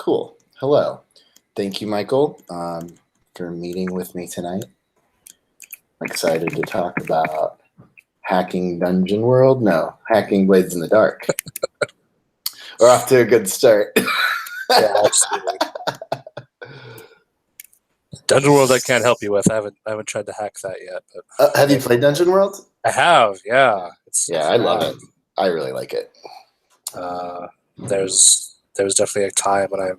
Cool. Hello. Thank you, Michael, for meeting with me tonight. I'm excited to talk about hacking Dungeon World. No, hacking Blades in the Dark. We're off to a good start. Yeah, absolutely. Dungeon World, I can't help you with. I haven't tried to hack that yet. But have you played Dungeon World? I have. Yeah. I love it. I really like it. There's definitely a time when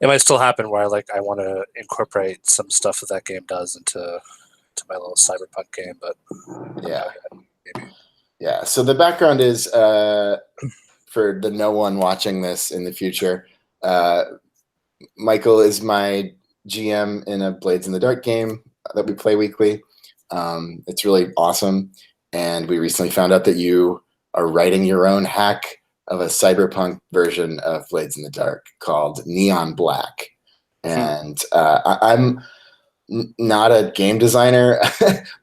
it might still happen where I want to incorporate some stuff that game does into my little cyberpunk game, but maybe. Yeah. So the background is for the no one watching this in the future. Michael is my GM in a Blades in the Dark game that we play weekly. It's really awesome, and we recently found out that you are writing your own hack of a cyberpunk version of Blades in the Dark called Neon Black. And I'm not a game designer,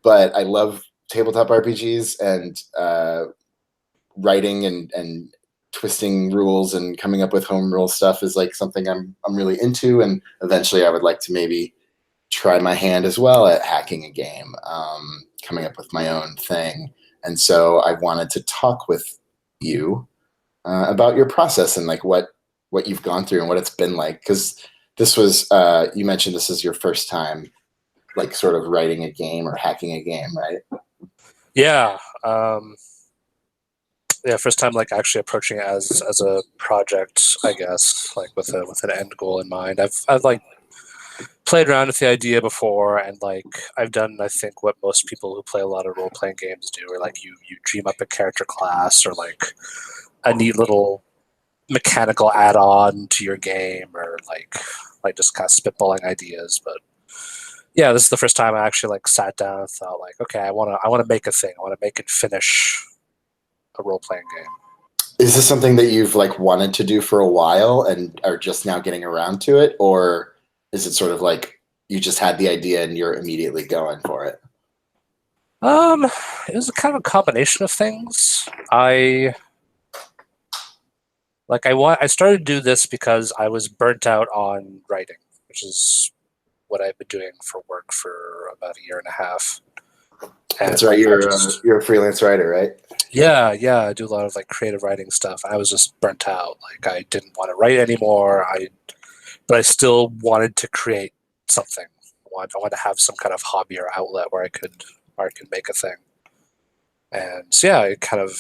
but I love tabletop RPGs, and writing and twisting rules and coming up with home rule stuff is something I'm really into. And eventually I would like to maybe try my hand as well at hacking a game, coming up with my own thing. And so I wanted to talk with you about your process and what you've gone through and what it's been like. Because this was, you mentioned this is your first time sort of writing a game or hacking a game, right? Yeah. First time actually approaching it as a project, I guess, with an end goal in mind. I've played around with the idea before, and I've done, I think, what most people who play a lot of role playing games do, where you dream up a character class or a neat little mechanical add on to your game, or just kind of spitballing ideas. But yeah, this is the first time I actually sat down and thought okay, I want to make a thing. I want to make and finish a role-playing game. Is this something that you've wanted to do for a while and are just now getting around to it, or is it sort of you just had the idea and you're immediately going for it? It was kind of a combination of things. I started to do this because I was burnt out on writing, which is what I've been doing for work for about a year and a half. And that's right. You're a freelance writer, right? Yeah. I do a lot of creative writing stuff. I was just burnt out. I didn't want to write anymore. But I still wanted to create something. I wanted to have some kind of hobby or outlet where I could make a thing. And so yeah, it kind of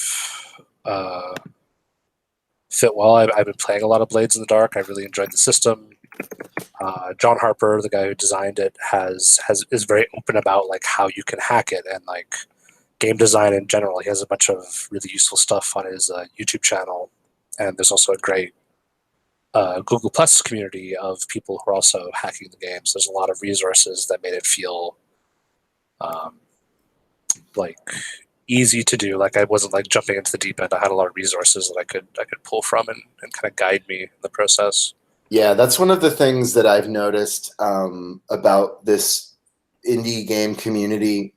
fit well. I've been playing a lot of Blades in the Dark. I really enjoyed the system. John Harper, the guy who designed it, is very open about how you can hack it and game design in general. He has a bunch of really useful stuff on his YouTube channel, and there's also a great Google Plus community of people who are also hacking the games. There's a lot of resources that made it feel easy to do. I wasn't jumping into the deep end. I had a lot of resources that I could pull from and kind of guide me in the process. Yeah, that's one of the things that I've noticed about this indie game community.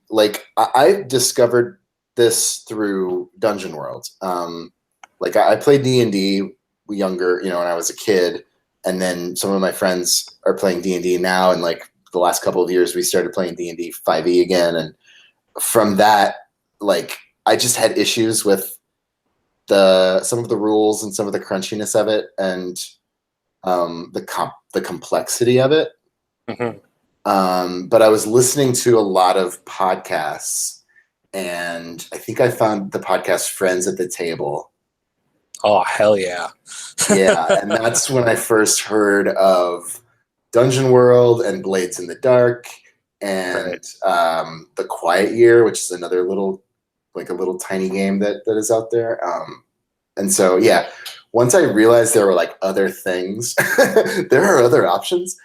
I've discovered this through Dungeon World. I played D&D younger, when I was a kid, and then some of my friends are playing D&D now, and the last couple of years we started playing D&D 5e again, and from that, I just had issues with some of the rules and some of the crunchiness of it, and the complexity of it. Mm-hmm. But I was listening to a lot of podcasts, and I think I found the podcast Friends at the Table. Oh, hell yeah. Yeah, and that's when I first heard of Dungeon World and Blades in the Dark and The Quiet Year, which is another little a little tiny game that is out there. And so, yeah, once I realized there were other things, there are other options.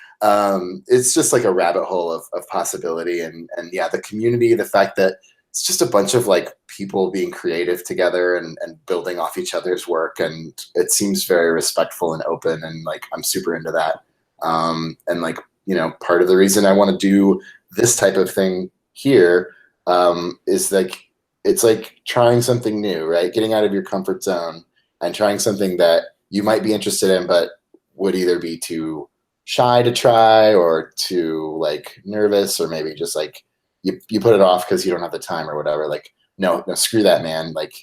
It's just a rabbit hole of possibility. And yeah, the community, the fact that it's just a bunch of people being creative together and building off each other's work. And it seems very respectful and open. And I'm super into that. And part of the reason I want to do this type of thing here is it's trying something new, right? Getting out of your comfort zone and trying something that you might be interested in, but would either be too shy to try or too like nervous, or maybe just like you put it off because you don't have the time or whatever. Like, no, screw that, man. Like,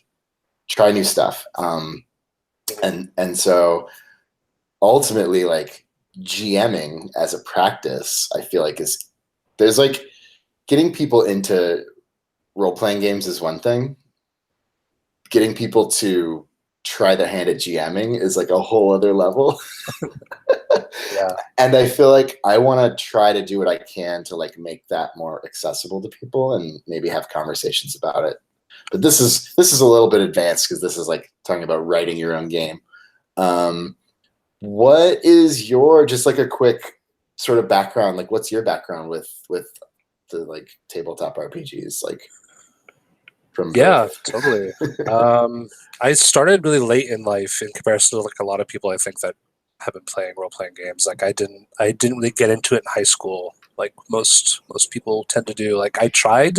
try new stuff. And so ultimately, like, GMing as a practice, I feel like there's like getting people into role playing games is one thing. Getting people to try their hand at GMing is like a whole other level. Yeah. And I feel like I want to try to do what I can to like make that more accessible to people and maybe have conversations about it. But this is a little bit advanced because this is like talking about writing your own game. What is your, just like a quick sort of background? Like, what's your background with the like tabletop RPGs? Like, from Yeah, birth? totally. I started really late in life in comparison to like a lot of people I think that have been playing role playing games. Like I didn't really get into it in high school, like most people tend to do. Like I tried,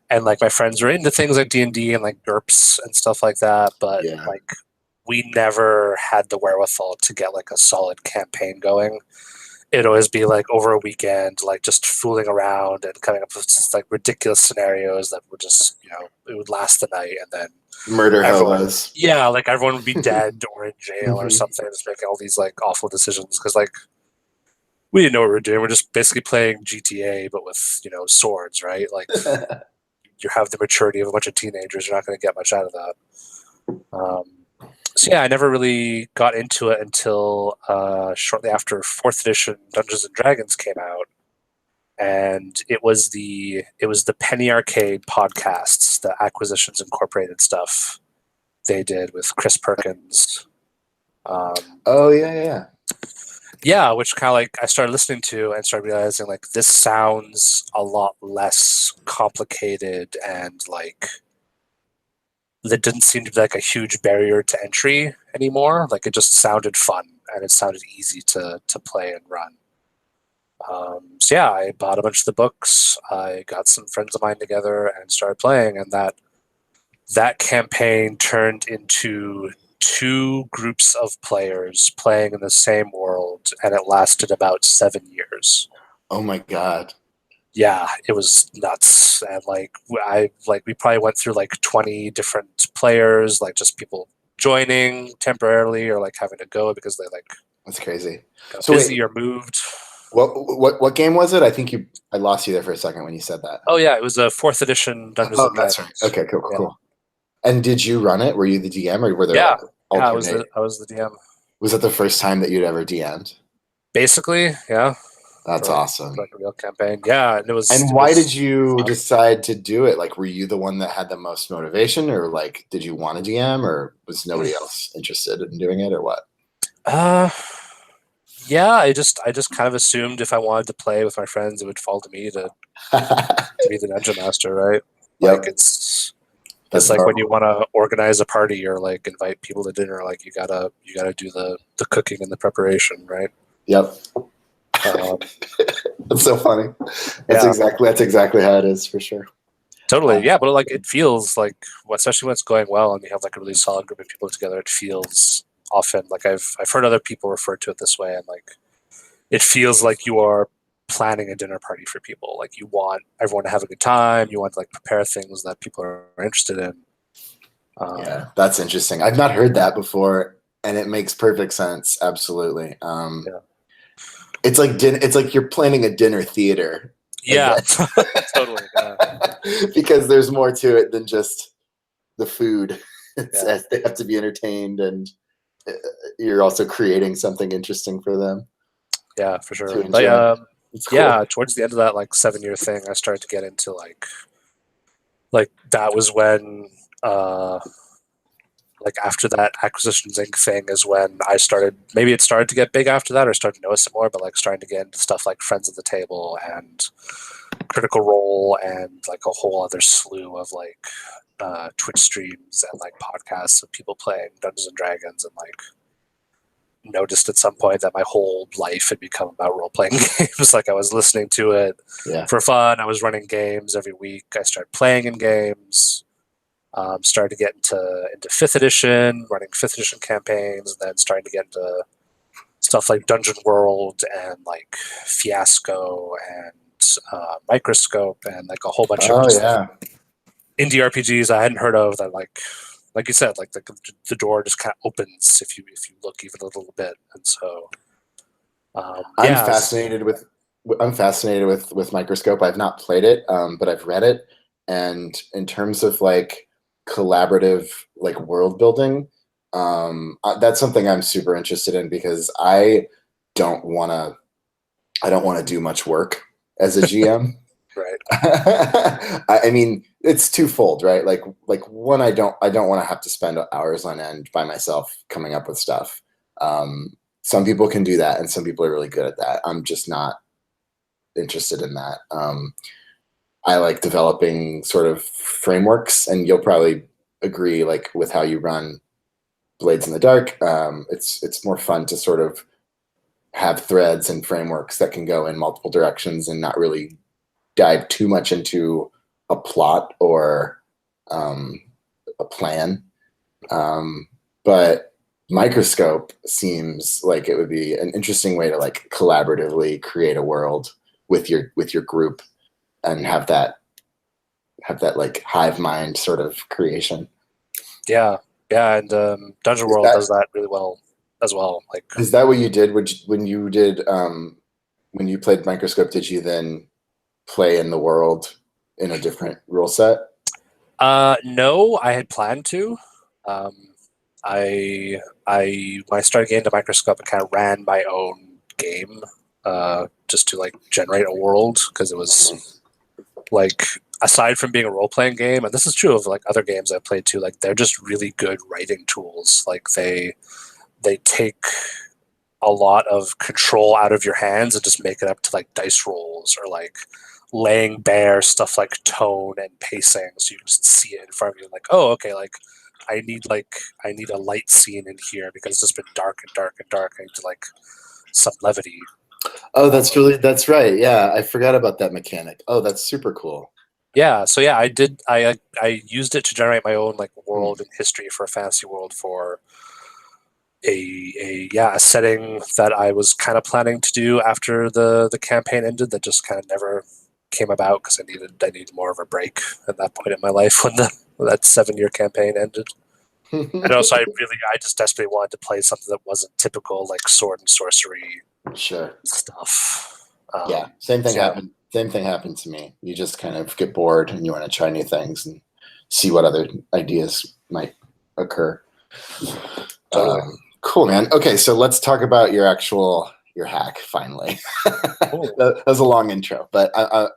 and like my friends were into things like D&D and like GURPS and stuff like that, but Yeah. like we never had the wherewithal to get like a solid campaign going. It'd always be like over a weekend, like just fooling around and coming up with just like ridiculous scenarios that would just, it would last the night, and then Murder everyone, hobos. yeah, like everyone would be dead or in jail or Mhm. something, just making all these like awful decisions because like we didn't know what we were doing. We're just basically playing GTA, but with swords, right? Like you have the maturity of a bunch of teenagers, you're not going to get much out of that. So yeah, I never really got into it until shortly after fourth edition Dungeons and Dragons came out, and it was the Penny Arcade podcasts, the Acquisitions Incorporated stuff they did with Chris Perkins. Oh yeah. Yeah, which kind of like I started listening to and started realizing like this sounds a lot less complicated, and like that didn't seem to be like a huge barrier to entry anymore. Like it just sounded fun and it sounded easy to play and run. So yeah, I bought a bunch of the books. I got some friends of mine together and started playing, and that campaign turned into two groups of players playing in the same world, and it lasted about 7 years. Oh my God. Yeah, it was nuts. And we probably went through like 20 different players, like just people joining temporarily or like having to go because they like That's crazy. got So busy wait, or moved. what game was it? I think I lost you there for a second when you said that. Oh yeah, it was a fourth edition Dungeons Oh, and that's right. Dragons. Okay, cool, cool, Yeah. cool. And did you run it? Were you the DM, or were there Yeah. like Yeah, alternate? I was the DM. Was that the first time that you'd ever DM'd? Basically, yeah. That's For awesome. like a real campaign. Yeah, and And it why did was you fun. decide to do it? Like, were you the one that had the most motivation, or like, did you want to DM, or was nobody else interested in doing it, or what? Uh yeah, I just kind of assumed if I wanted to play with my friends it would fall to me to be the dungeon master, right? Like Yep, it's that's like when you normal. want to organize a party or like invite people to dinner, like you gotta do the cooking and the preparation, right? Yep, Um, that's so funny. yeah, That's exactly how it is for sure. totally. Uh, Yeah, but like it feels like, especially when it's going well and you have like a really solid group of people together, it feels often like I've heard other people refer to it this way, and like it feels like you are planning a dinner party for people. Like you want everyone to have a good time. You want to like prepare things that people are interested in. yeah, that's interesting. I've not heard that before, and it makes perfect sense. Absolutely. Yeah. It's like it's like you're planning a dinner theater Yeah, event totally. Yeah. because there's more to it than just the food. Yeah. They have to be entertained, and uh, you're also creating something interesting for them Yeah, for to sure. But enjoy. It's cool. yeah, towards the end of that like 7 year thing, I started to get into like that was when uh like after that Acquisitions Inc. thing is when I started. Maybe it started to get big after that, or started to notice it more. But like starting to get into stuff like Friends at the Table and Critical Role and like a whole other slew of like Twitch streams and like podcasts of people playing Dungeons and Dragons, and like noticed at some point that my whole life had become about role playing games. Like I was listening to it Yeah. for fun. I was running games every week. I started playing in games. Started to get into fifth edition, running fifth edition campaigns, and then starting to get into stuff like Dungeon World and like Fiasco and Microscope and like a whole bunch of Oh just yeah. indie RPGs I hadn't heard of that like you said, like the door just kind of opens if you look even a little bit, and so I'm yeah, fascinated with with Microscope. I've not played it, but I've read it. And in terms of like collaborative like world building, that's something I'm super interested in because don't want to I don't want to do much work as a GM. right, I mean, it's twofold, right? Like one, I don't want to have to spend hours on end by myself coming up with stuff. Some people can do that, and some people are really good at that. I'm just not interested in that. I like developing sort of frameworks, and you'll probably agree, like with how you run Blades in the Dark. It's more fun to sort of have threads and frameworks that can go in multiple directions and not really dive too much into a plot or um, a plan. But Microscope seems like it would be an interesting way to like collaboratively create a world with your group and have that like hive mind sort of creation. yeah, yeah, and Dungeon Is World that does that really well as well. Like, is that what you did when you did when you played Microscope? Did you then play in the world in a different rule set? no, I had planned to. Um, I when I started getting into Microscope, I kind of ran my own game just to like generate a world because it was like aside from being a role playing game, and this is true of like other games I've played too. Like they're just really good writing tools. Like they take a lot of control out of your hands and just make it up to like dice rolls or like laying bare stuff like tone and pacing so you can just see it in front of you like, oh, okay, like I need a light scene in here because it's just been dark and dark and dark. I need to like some levity. Oh, that's right. Yeah, I forgot about that mechanic. Oh, that's super cool. Yeah, so yeah, I did. I used it to generate my own like Hmm. world and history for a fantasy world for a setting that I was kind of planning to do after the campaign ended that just kind of never came about because I needed more of a break at that point in my life when that 7 year campaign ended. And also, I just desperately wanted to play something that wasn't typical like sword and sorcery Sure. stuff. Yeah. Same thing So yeah, happened. Same thing happened to me. You just kind of get bored and you want to try new things and see what other ideas might occur. totally. Cool, man. Okay, so let's talk about your hack finally. Cool. That was a long intro, but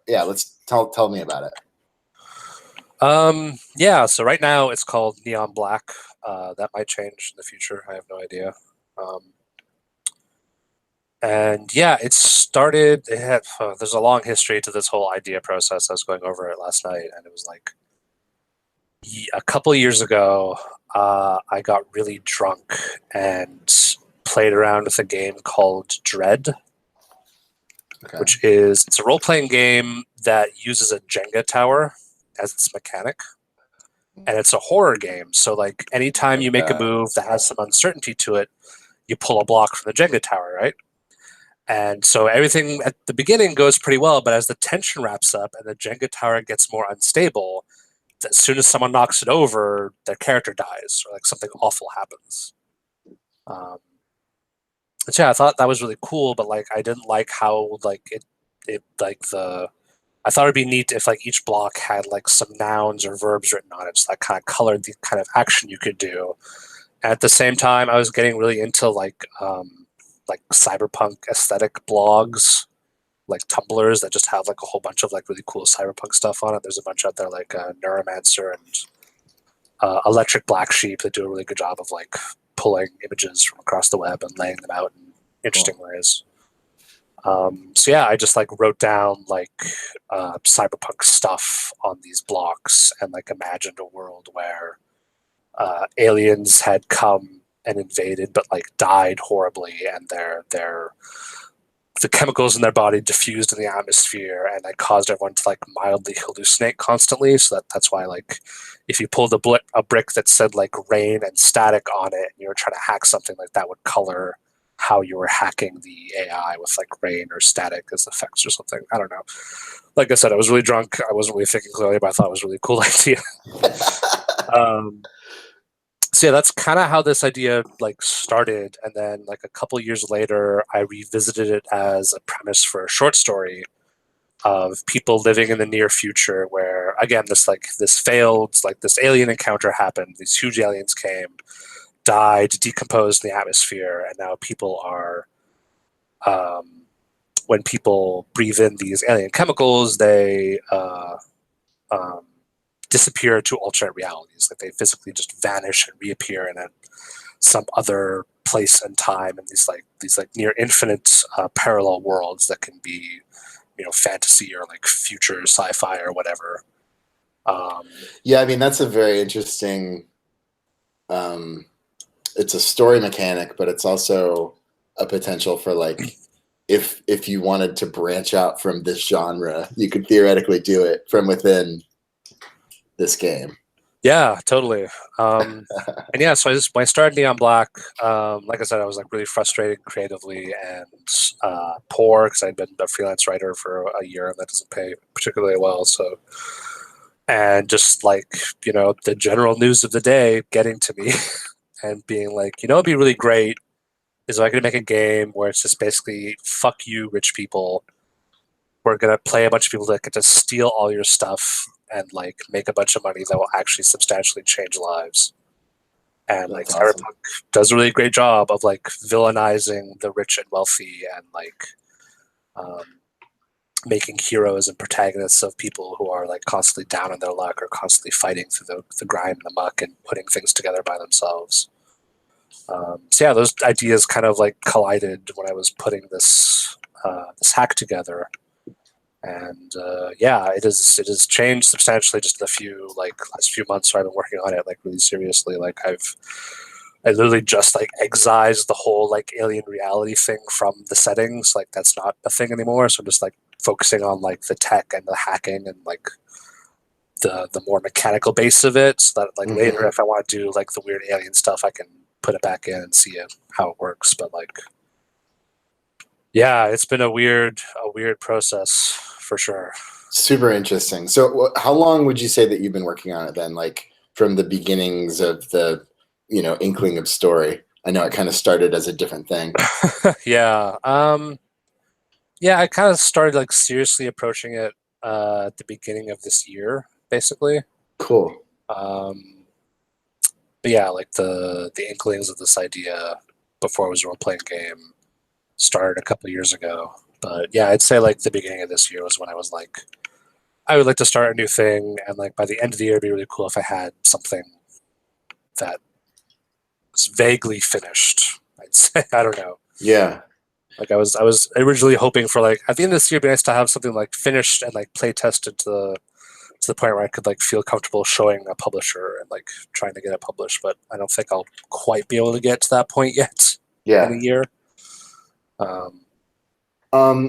yeah, let's tell me about it. Yeah, so right now it's called Neon Black. That might change in the future. I have no idea. Um, and yeah, it started. There's a long history to this whole idea process. I was going over it last night, and it was like a couple years ago. I got really drunk and played around with a game called Dread, Okay. which is it's a role playing game that uses a Jenga tower as its mechanic. And it's a horror game. So like anytime you make a move that has some uncertainty to it, you pull a block from the Jenga tower, right? And so everything at the beginning goes pretty well, but as the tension wraps up and the Jenga tower gets more unstable, as soon as someone knocks it over, their character dies or like something awful happens. Um, so yeah, I thought that was really cool, but like I didn't like how like it like the I thought it'd be neat if like each block had like some nouns or verbs written on it, so that kind of colored the kind of action you could do. At the same time, I was getting really into like cyberpunk aesthetic blogs, like Tumblrs that just have like a whole bunch of like really cool cyberpunk stuff on it. There's a bunch out there like Neuromancer and Electric Black Sheep that do a really good job of like pulling images from across the web and laying them out in interesting Cool. ways. So yeah, I just like wrote down like cyberpunk stuff on these blocks and like imagined a world where aliens had come and invaded, but like died horribly, and their the chemicals in their body diffused in the atmosphere, and that caused everyone to like mildly hallucinate constantly. So that's why like if you pulled a brick that said like rain and static on it, and you were trying to hack something like that would color how you were hacking the AI with like rain or static as effects or something. I don't know. Like I said, I was really drunk. I wasn't really thinking clearly, but I thought it was a really cool idea. um, so yeah, that's kind of how this idea like started. And then like a couple years later, I revisited it as a premise for a short story of people living in the near future where again this failed, like this alien encounter happened, these huge aliens came, died, decomposed in the atmosphere, and now people are um, when people breathe in these alien chemicals, they um, disappear to alternate realities. Like they physically just vanish and reappear in some other place and time, and these near infinite parallel worlds that can be, fantasy or like future sci-fi or whatever. Yeah, I mean that's a very interesting. Um, it's a story mechanic, but it's also a potential for like if you wanted to branch out from this genre, you could theoretically do it from within this game. Yeah, totally. And yeah, so when I started Neon Black, like I said, I was like really frustrated creatively and poor because I'd been a freelance writer for a year and that doesn't pay particularly well. So, and just like, the general news of the day getting to me and being like, it'd be really great is if I could make a game where it's just basically fuck you, rich people. We're gonna play a bunch of people that get to steal all your stuff and like make a bunch of money that will actually substantially change lives. And like That's awesome. Cyberpunk does a really great job of like villainizing the rich and wealthy and like um, making heroes and protagonists of people who are like constantly down on their luck or constantly fighting through the grime and the muck and putting things together by themselves. So yeah, those ideas kind of like collided when I was putting this hack together, and yeah, it has changed substantially just in the last few months. So I've been working on it like really seriously. Like I literally just like excised the whole like alien reality thing from the settings. Like that's not a thing anymore. So I'm just like focusing on like the tech and the hacking and like the more mechanical base of it, so that like later if I want to do like the weird alien stuff, I can put it back in and see how it works. But like, yeah, it's been a weird process for sure. Super interesting. So, how long would you say that you've been working on it then? Like from the beginnings of the, inkling of story. I know it kind of started as a different thing. Yeah. Yeah, I kind of started like seriously approaching it at the beginning of this year, basically. Cool. Um, but yeah, like the inklings of this idea before it was a role playing game started a couple of years ago. But yeah, I'd say like the beginning of this year was when I was like, I would like to start a new thing, and like by the end of the year, it'd be really cool if I had something that was vaguely finished. I'd say I don't know. Yeah. Like I was originally hoping for like at the end of this year, it'd be nice to have something like finished and like play tested to the point where I could like feel comfortable showing a publisher and like trying to get it published. But I don't think I'll quite be able to get to that point yet in a Yeah. year. Um,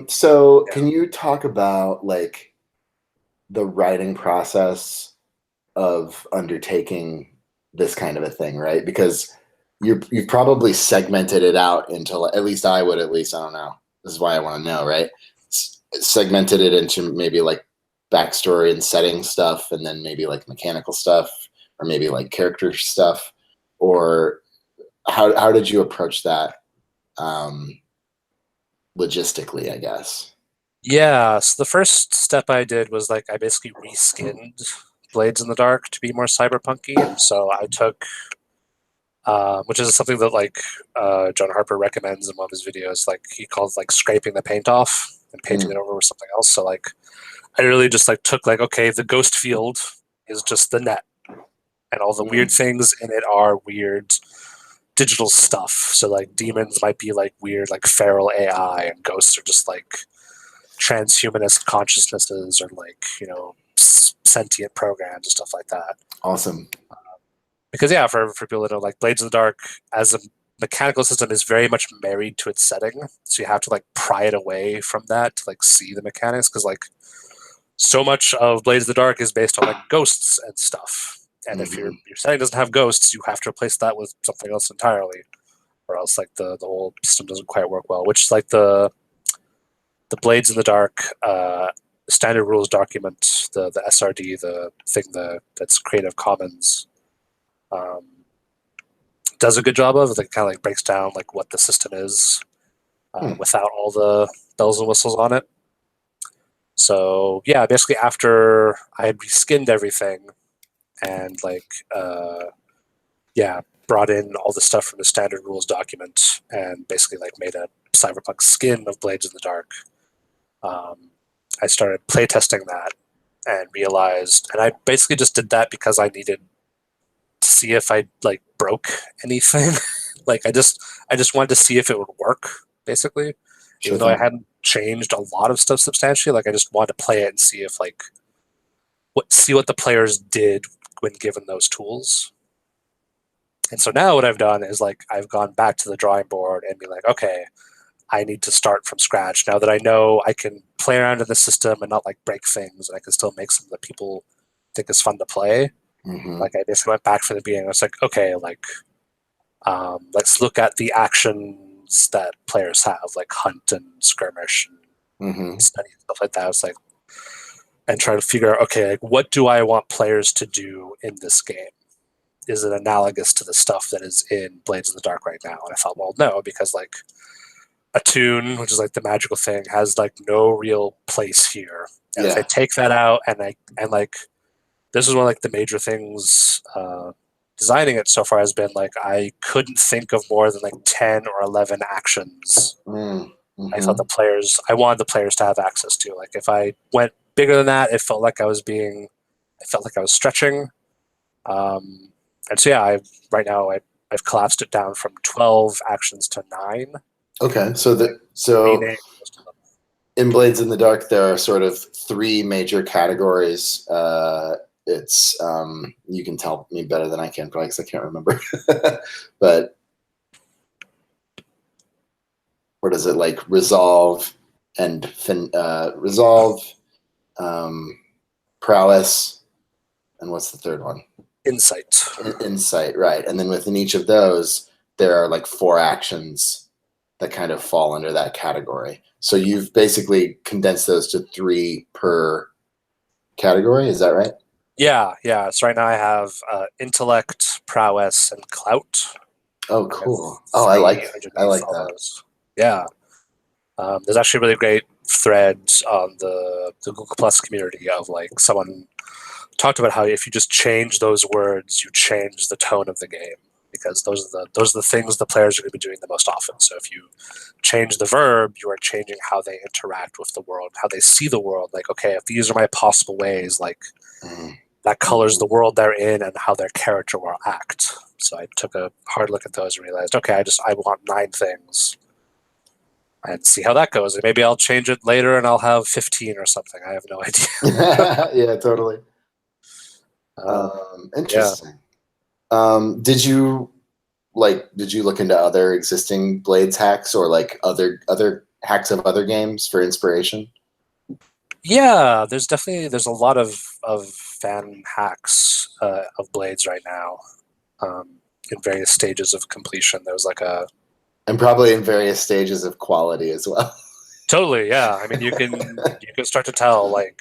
So yeah. can you talk about like the writing process of undertaking this kind of a thing, right? Because you've probably segmented it out into, at least I would, at least I don't know. This is why I want to know, right? Segmented it into maybe like backstory and setting stuff, and then maybe like mechanical stuff, or maybe like character stuff, or how did you approach that logistically, I guess? Yeah, so the first step I did was like I basically reskinned Blades in the Dark to be more cyberpunky. So I took, which is something that like John Harper recommends in one of his videos. Like he calls like scraping the paint off and painting Mm, it over with something else. So like I really just like took like okay, the ghost field is just the net, and all the weird mm, things in it are weird digital stuff. So like demons might be like weird like feral AI, and ghosts are just like transhumanist consciousnesses or like sentient programs and stuff like that. awesome. Because yeah, for people that know, like Blades of the Dark as a mechanical system is very much married to its setting, so you have to like pry it away from that to like see the mechanics. Because like so much of Blades of the Dark is based on like ghosts and stuff, and if Hmm. your setting doesn't have ghosts, you have to replace that with something else entirely. or else like the whole system doesn't quite work well. Which is like the Blades in the Dark standard rules document, the SRD, the thing that's Creative Commons, um, does a good job of. It kind of like breaks down like what the system is without all the bells and whistles on it. So yeah, basically after I had reskinned everything and brought in all the stuff from the standard rules document and basically like made a cyberpunk skin of Blades in the Dark. I started playtesting that and realized, and I basically just did that because I needed to see if I like broke anything. Like I just wanted to see if it would work, basically. Sure Even though I thing. hadn't changed a lot of stuff substantially, like I just wanted to play it and see if like what the players did when given those tools. And so now what I've done is like I've gone back to the drawing board and be like, okay, I need to start from scratch now that I know I can play around in the system and not like break things, and I can still make something that people think is fun to play. Mm-hmm. Like I basically went back from the beginning. I was like, okay, like let's look at the actions that players have, like hunt and skirmish and study and stuff like that. It's like, and try to figure out, okay, like what do I want players to do in this game? Is it analogous to the stuff that is in Blades in the Dark right now? And I thought, well, no, because like attune, which is like the magical thing, has like no real place here. And if I take that out and like this is one of like the major things designing it so far has been like I couldn't think of more than like 10 or 11 actions I wanted the players to have access to. Like if I went bigger than that, it felt like I was stretching. And so yeah, right now I've collapsed it down from 12 actions to 9. Okay, so in Blades in the Dark, there are sort of 3 major categories. It's you can tell me better than I can, probably because I can't remember. But what is it like? Resolve and prowess, and what's the third one? Insight. Insight, right? And then within each of those, there are like 4 actions that kind of fall under that category. So you've basically condensed those to 3 per category. Is that right? Yeah. So right now I have intellect, prowess, and clout. Oh, cool. Oh, I like that. Those. Yeah. There's actually a really great thread on the Google Plus community of like someone talked about how if you just change those words, you change the tone of the game, because those are the things the players are going to be doing the most often. So if you change the verb, you are changing how they interact with the world, how they see the world. Like, okay, if these are my possible ways, like that colors the world they're in and how their character will act. So I took a hard look at those and realized, okay, I want 9 things and see how that goes. And maybe I'll change it later and I'll have 15 or something. I have no idea. Yeah, totally. Interesting. Yeah. Did you look into other existing Blades hacks or like other hacks of other games for inspiration? Yeah, there's a lot of fan hacks of Blades right now, in various stages of completion. There's like and probably in various stages of quality as well. Totally, yeah. I mean, you can start to tell like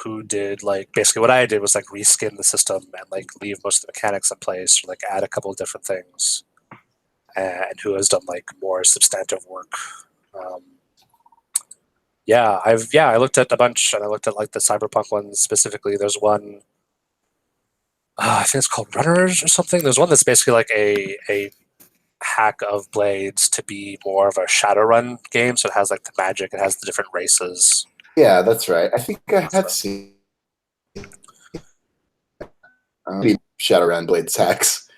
who did, like basically what I did was like reskin the system and like leave most of the mechanics in place, or like add a couple of different things, and who has done like more substantive work. I looked at a bunch, and I looked at like the cyberpunk ones specifically. There's one, I think it's called Runners or something. There's one that's basically like a hack of Blades to be more of a Shadowrun game. So it has like the magic, it has the different races. Yeah, that's right. I think I have seen Shadowrun Blades hacks,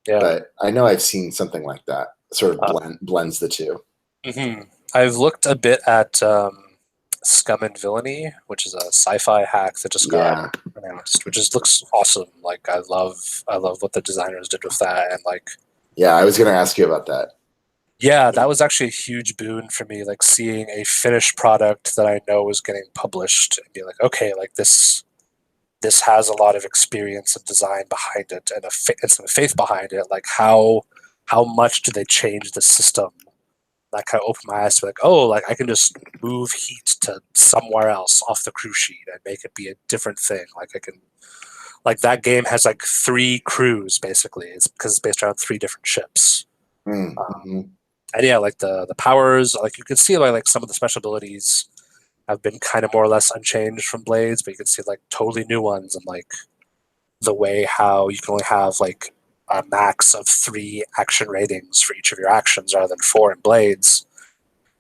but I know I've seen something like that. Sort of blends the two. Mm-hmm. I've looked a bit at Scum and Villainy, which is a sci-fi hack that just got announced, which looks awesome. Like I love what the designers did with that, and like. Yeah, I was going to ask you about that. Yeah, that was actually a huge boon for me, like seeing a finished product that I know was getting published and be like, okay, like this has a lot of experience and design behind it, and some faith behind it. Like how how much do they change the system? That kind of opened my eyes to like, oh, like I can just move heat to somewhere else off the crew sheet and make it be a different thing. Like I can, like that game has like 3 crews basically. It's because it's based around 3 different ships. Mm-hmm. And yeah, like the powers, like you can see like some of the special abilities have been kind of more or less unchanged from Blades, but you can see like totally new ones, and like the way how you can only have like a max of 3 action ratings for each of your actions rather than 4 in Blades,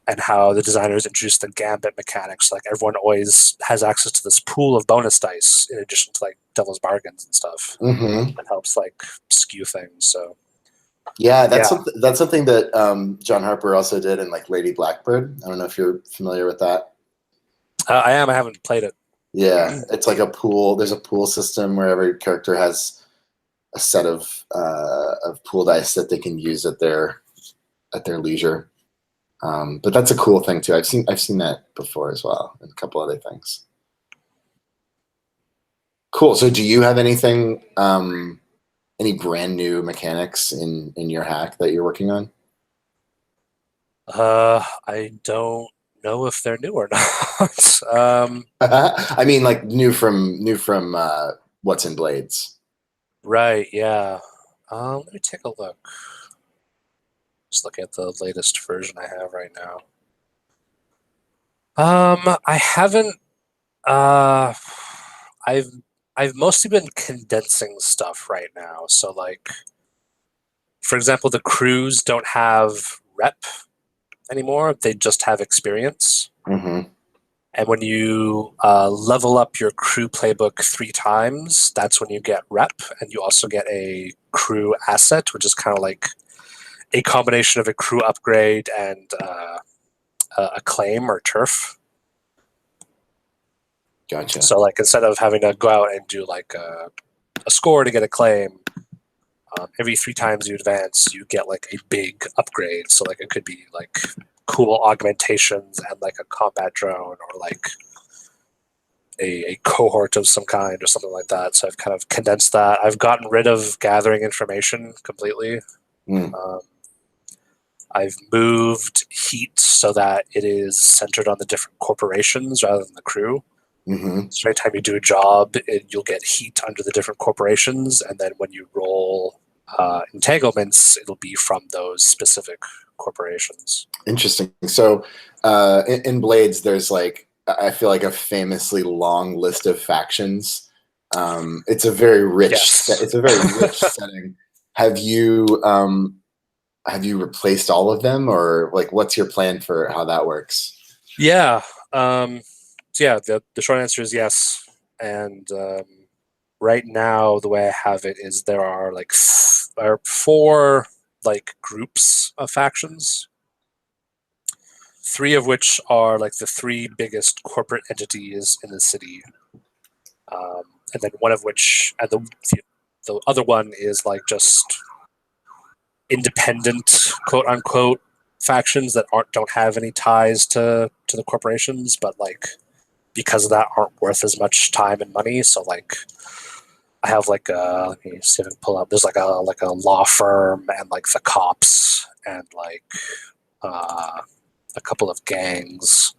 and how the designers introduced the gambit mechanics. Like everyone always has access to this pool of bonus dice in addition to like devil's bargains and stuff. Mm-hmm. That helps like skew things. So Yeah, yeah, that's something that John Harper also did in like Lady Blackbird. I don't know if you're familiar with that. I am. I haven't played it. Yeah, it's like a pool. There's a pool system where every character has a set of pool dice that they can use at their leisure. But that's a cool thing too. I've seen that before as well, and a couple other things. Cool. So, do you have anything, any brand new mechanics in your hack that you're working on? I don't know if they're new or not. I mean, like new from what's in Blades. Right, yeah. Let me take a look. Just looking at the latest version I have right now. I haven't. Uh, I've I've mostly been condensing stuff right now. So, like, for example, the crews don't have rep anymore. They just have experience. Mm-hmm. And when you level up your crew playbook 3 times, that's when you get rep, and you also get a crew asset, which is kind of like a combination of a crew upgrade and a claim or turf. Gotcha. So, like, instead of having to go out and do like a score to get a claim, every 3 times you advance, you get like a big upgrade. So, like, it could be like cool augmentations and like a combat drone, or like a cohort of some kind or something like that. So I've kind of condensed that. I've gotten rid of gathering information completely. Mm. Um, I've moved heat so that it is centered on the different corporations rather than the crew. Mm-hmm. So anytime you do a job, you'll get heat under the different corporations, and then when you roll entanglements, it'll be from those specific corporations. Interesting. So, in Blades, there's like I feel like a famously long list of factions. It's a very rich. Yes. It's a very rich setting. Have you replaced all of them, or like what's your plan for how that works? Yeah. So yeah, the short answer is yes. And right now, the way I have it is there are like there are 4 like groups of factions. 3 of which are like the 3 biggest corporate entities in the city, and then one of which, and the other one is like just independent, quote unquote, factions that don't have any ties to the corporations, but like because of that aren't worth as much time and money. So like I have like let me see if I can pull up. There's like a law firm and like the cops and like a couple of gangs.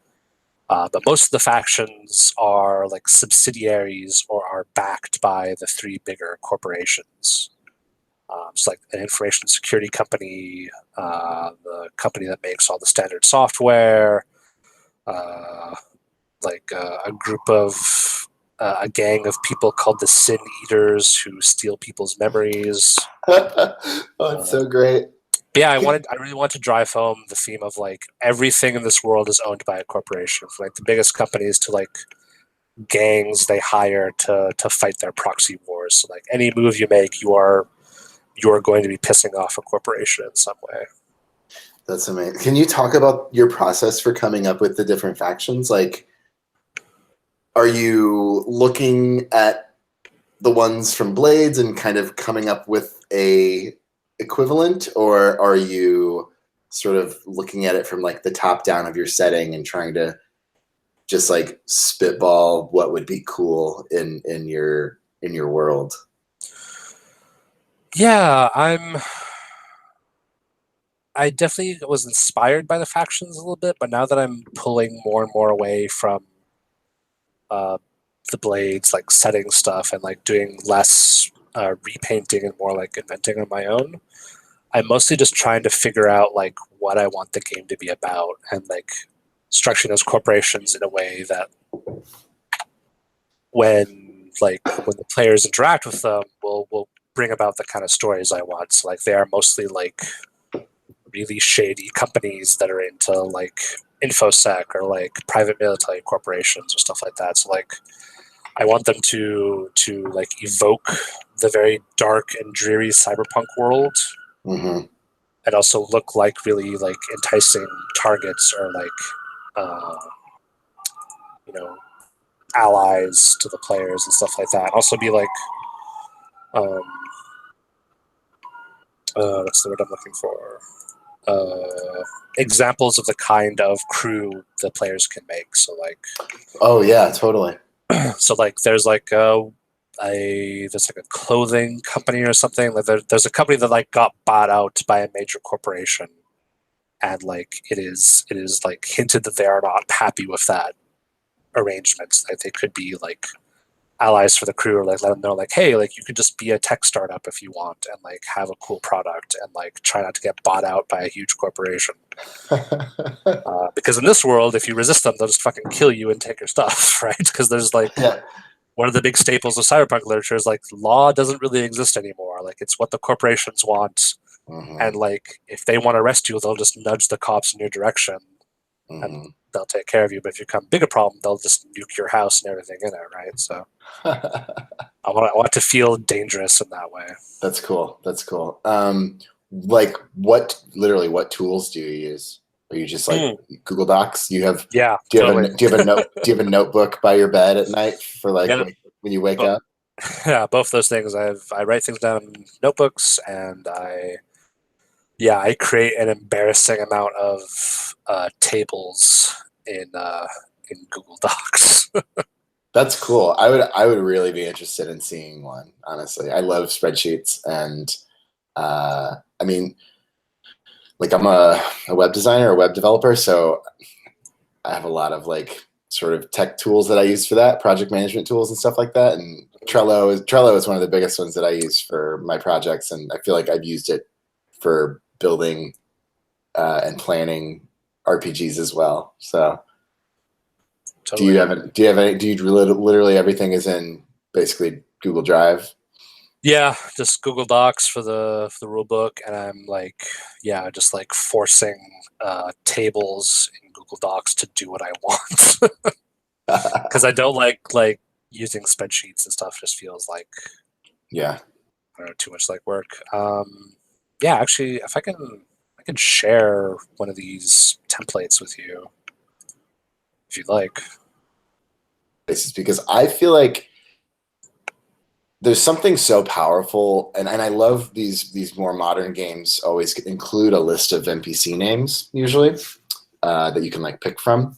But most of the factions are like subsidiaries or are backed by the 3 bigger corporations. It's like an information security company, the company that makes all the standard software, uh, like a group of a gang of people called the Sin Eaters who steal people's memories. Oh, it's Uh, so great. but yeah, I really want to drive home the theme of like everything in this world is owned by a corporation, from like the biggest companies to like gangs they hire to fight their proxy wars. So like any move you make, you are going to be pissing off a corporation in some way. That's amazing. Can you talk about your process for coming up with the different factions? Like, are you looking at the ones from Blades and kind of coming up with a equivalent, or are you sort of looking at it from like the top down of your setting and trying to just like spitball what would be cool in your world? Yeah, I definitely was inspired by the factions a little bit, but now that I'm pulling more and more away from uh, the blades, like setting stuff and like doing less repainting and more like inventing on my own, I'm mostly just trying to figure out like what I want the game to be about and like structuring those corporations in a way that when the players interact with them will bring about the kind of stories I want. So like they are mostly like really shady companies that are into like infosec or like private military corporations or stuff like that. So like I want them to like evoke the very dark and dreary cyberpunk world Hmm. and also look like really like enticing targets or like uh, you know allies to the players and stuff like that. And also be like um, what's the word I'm looking for? Examples of the kind of crew the players can make. So like Oh yeah, totally. there's like there's like a clothing company or something. Like there's a company that like got bought out by a major corporation, and like it is like hinted that they are not happy with that arrangement. Like they could be like allies for the crew, or like let them know like, hey, like you could just be a tech startup if you want and like have a cool product and like try not to get bought out by a huge corporation. Because in this world, if you resist them, they'll just fucking kill you and take your stuff, right? Because there's like Yeah. one of the big staples of cyberpunk literature is like law doesn't really exist anymore. Like it's what the corporations want, Hmm. and like if they want to arrest you, they'll just nudge the cops in your direction, and Hmm. they'll take care of you. But if you become a bigger problem, they'll just nuke your house and everything in it, right? So I want to feel dangerous in that way. That's cool. That's cool. Like what tools do you use? Are you just like Mm, Google Docs? yeah, Do you have totally. a do you have a notebook by your bed at night for like Yeah, when you wake but up? yeah, both those things. I write things down in notebooks, and I create an embarrassing amount of tables in Google Docs. That's cool. I would really be interested in seeing one, honestly. I love spreadsheets and I mean like I'm a web designer, a web developer, so I have a lot of like sort of tech tools that I use for that, project management tools and stuff like that. And Trello is one of the biggest ones that I use for my projects, and I feel like I've used it for building and planning RPGs as well. So Totally. do you literally everything is in basically Google Drive? Yeah, just Google Docs for the rule book, and I'm like, yeah, just like forcing tables in Google Docs to do what I want because I don't like using spreadsheets and stuff. Just feels like Yeah. I don't know, too much like work. Yeah, actually, if I can share one of these templates with you if you'd like. This is because I feel like there's something so powerful, and I love these more modern games always include a list of NPC names usually that you can like pick from.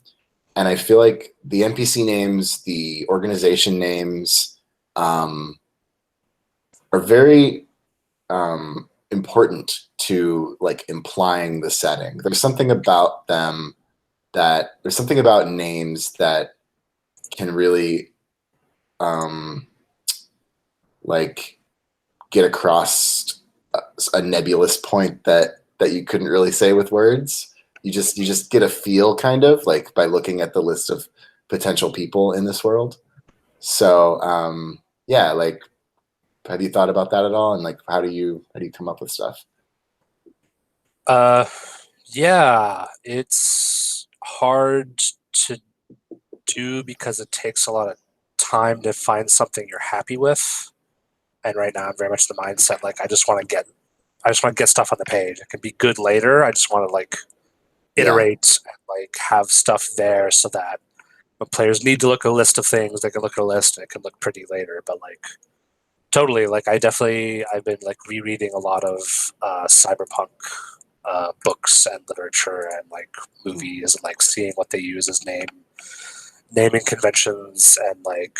And I feel like the NPC names, the organization names, um, are very important to like implying the setting. There's something about them that there's something about names that can really um, like get across a nebulous point that you couldn't really say with words. You just get a feel kind of like by looking at the list of potential people in this world. So yeah, like have you thought about that at all? And like how do you come up with stuff? Uh, yeah, it's hard to do because it takes a lot of time to find something you're happy with. And right now, I'm very much the mindset like I just want to get stuff on the page. It can be good later. I just want to like Yeah. iterate and like have stuff there so that when players need to look at a list of things, they can look at a list and it can look pretty later. But like totally, like I've been like rereading a lot of cyberpunk books and literature and like movies and like seeing what they use as naming conventions and like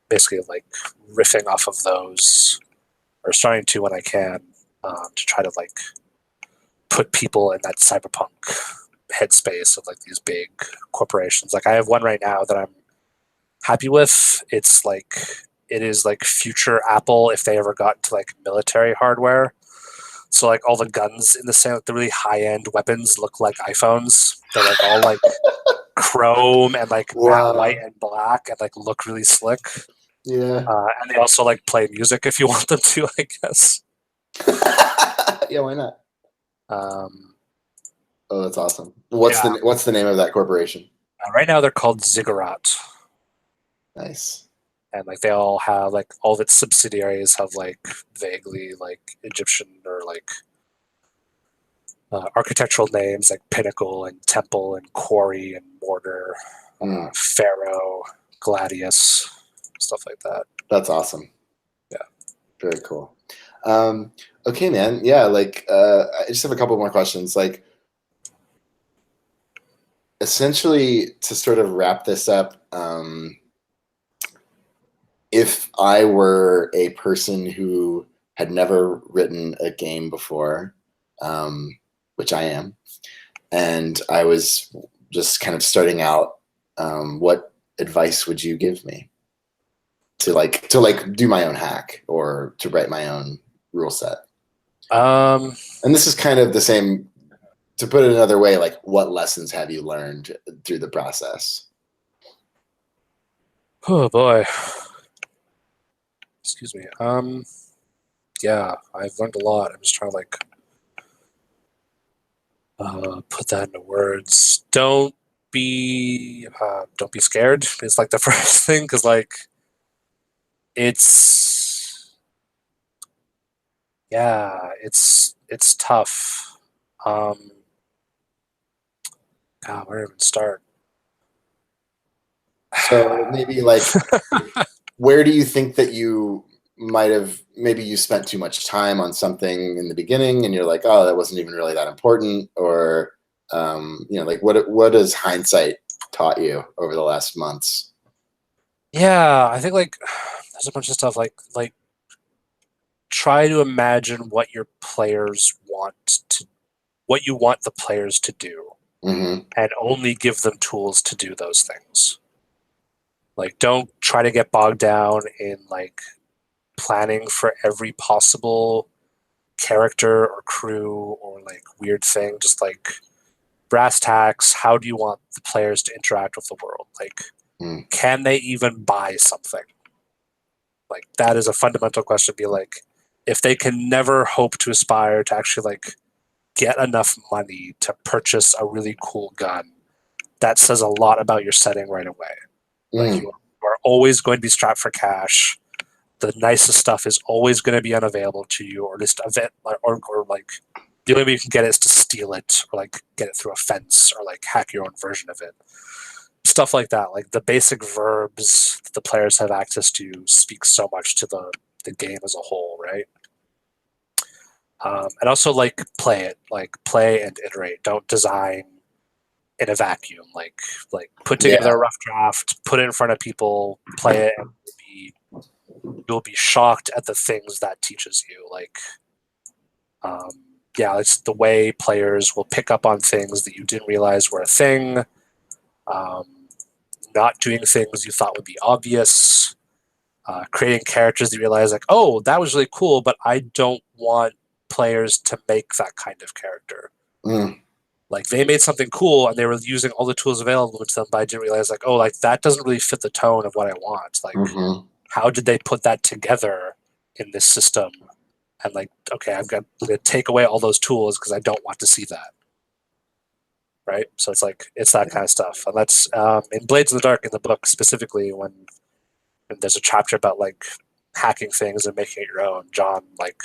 basically like riffing off of those or starting to when I can to try to like put people in that cyberpunk headspace of like these big corporations. Like I have one right now that I'm happy with. It's like it is like future Apple if they ever got into like military hardware. So like all the guns in the same, like the really high end weapons look like iPhones. They're like all like chrome and like matte white Wow. and black and like look really slick. Yeah. And they also like play music if you want them to, I guess. Yeah, why not? Um, Oh, that's awesome. yeah. What's the name of that corporation? Right now they're called Ziggurat, Nice. and like they all have like all of its subsidiaries have like vaguely like Egyptian or like architectural names like Pinnacle and Temple and Quarry and Mortar, Mm, Pharaoh, Gladius, stuff like that. that's awesome. Yeah. Very cool. Okay, man. Yeah, like I just have a couple more questions. Like, essentially, to sort of wrap this up, if I were a person who had never written a game before, which I am, and I was just kind of starting out, what advice would you give me to do my own hack or to write my own rule set? Um, And this is kind of the same. To put it another way, like what lessons have you learned through the process? oh boy. Excuse me. Yeah, I've learned a lot. I'm just trying to like put that into words. Don't be scared. It's like the first thing because like it's it's tough. Um, God, where to even start? So maybe like, where do you think that you might have, maybe you spent too much time on something in the beginning and you're like, oh, that wasn't even really that important? Or, like what has hindsight taught you over the last months? Yeah, I think like there's a bunch of stuff like try to imagine what you want the players to do, Hmm. and only give them tools to do those things. Like, don't try to get bogged down in like planning for every possible character or crew or like weird thing. Just like brass tacks, how do you want the players to interact with the world? Like, Mm. can they even buy something? Like, that is a fundamental question. Be like, if they can never hope to aspire to actually like get enough money to purchase a really cool gun, that says a lot about your setting right away. Like, Mm. you are always going to be strapped for cash. The nicest stuff is always going to be unavailable to you, or just or like the only way you can get it is to steal it, or like get it through a fence, or like hack your own version of it. Stuff like that. Like the basic verbs that the players have access to speak so much to the game as a whole, right? And also like play and iterate. Don't design in a vacuum. Like put together a Yeah. rough draft, put it in front of people, play it, and you'll be shocked at the things that teaches you. Like, um, yeah, it's the way players will pick up on things that you didn't realize were a thing. Um, Not doing things you thought would be obvious. Creating characters that you realize like, oh, that was really cool, but I don't want players to make that kind of character. Mm. Like they made something cool and they were using all the tools available to them, but I didn't realize like, oh, like that doesn't really fit the tone of what I want. Like, Hmm. how did they put that together in this system? And like, okay, I'm gonna take away all those tools because I don't want to see that. Right. So it's like it's that kind of stuff. And that's in Blades in the Dark in the book specifically when there's a chapter about like hacking things and making it your own. John like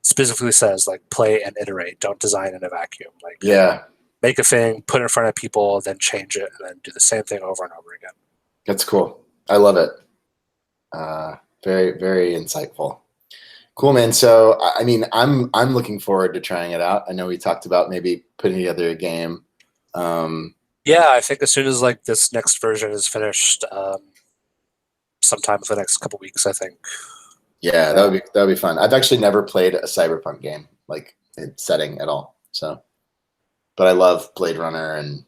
specifically says like play and iterate, don't design in a vacuum. Like Yeah, make a thing, put it in front of people, then change it, and then do the same thing over and over again. that's cool. I love it. Very, very insightful. Cool, man. So, I mean, I'm looking forward to trying it out. I know we talked about maybe putting together a game. Um, Yeah, I think as soon as like this next version is finished, sometime for the next couple weeks, I think. yeah, Yeah. that would be fun. I've actually never played a cyberpunk game like in setting at all. So, but I love Blade Runner and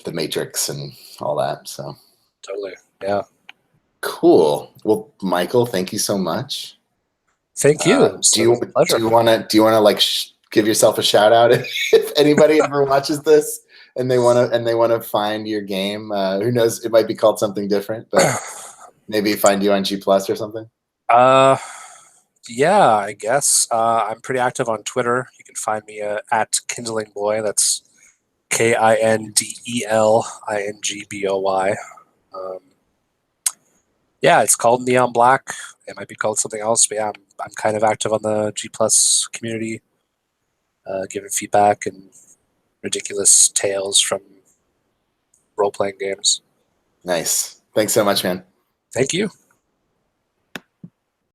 The Matrix and all that. So Totally. Yeah. cool. Well, Michael, thank you so much. Thank you. It Do was a pleasure. you want to like give yourself a shout out if anybody ever watches this and they want to find your game? Who knows? It might be called something different, but maybe find you on G Plus or something. Yeah, I guess. I'm pretty active on Twitter. You can find me at Kindling Boy. That's KINDELINGBOY. Um, yeah, it's called Neon Black. It might be called something else, but yeah, I'm kind of active on the G Plus community, giving feedback and ridiculous tales from role playing games. Nice. Thanks so much, man. Thank you.